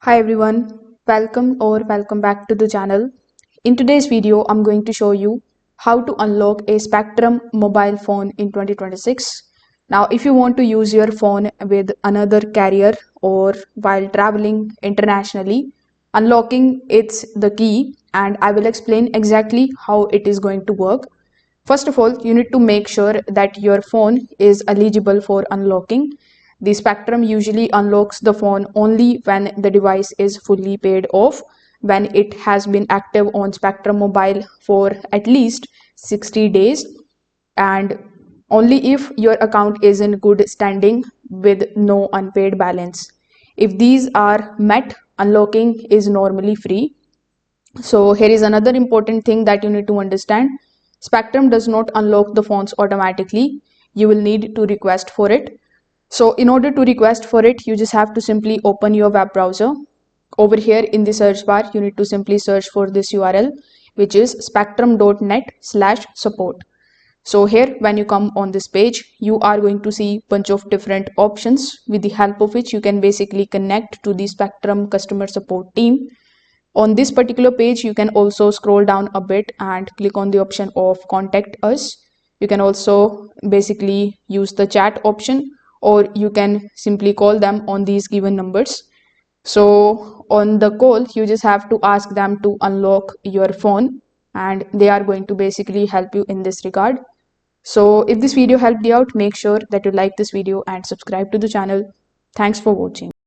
Hi everyone, welcome back to the channel. In today's video, I'm going to show you how to unlock a Spectrum mobile phone in 2026. Now, if you want to use your phone with another carrier or while traveling internationally, unlocking it's the key and I will explain exactly how it is going to work. First of all, you need to make sure that your phone is eligible for unlocking. The Spectrum usually unlocks the phone only when the device is fully paid off, when it has been active on Spectrum Mobile for at least 60 days, and only if your account is in good standing with no unpaid balance. If these are met, unlocking is normally free. So here is another important thing that you need to understand. Spectrum does not unlock the phones automatically. You will need to request for it. So in order to request for it, you just have to simply open your web browser. Over here in the search bar, you need to simply search for this URL, which is spectrum.net/support. So here, when you come on this page, you are going to see bunch of different options with the help of which you can basically connect to the Spectrum customer support team. On this particular page, you can also scroll down a bit and click on the option of contact us. You can also basically use the chat option, or you can simply call them on these given numbers. So on the call, you just have to ask them to unlock your phone and they are going to basically help you in this regard. So if this video helped you out, make sure that you like this video and subscribe to the channel. Thanks for watching.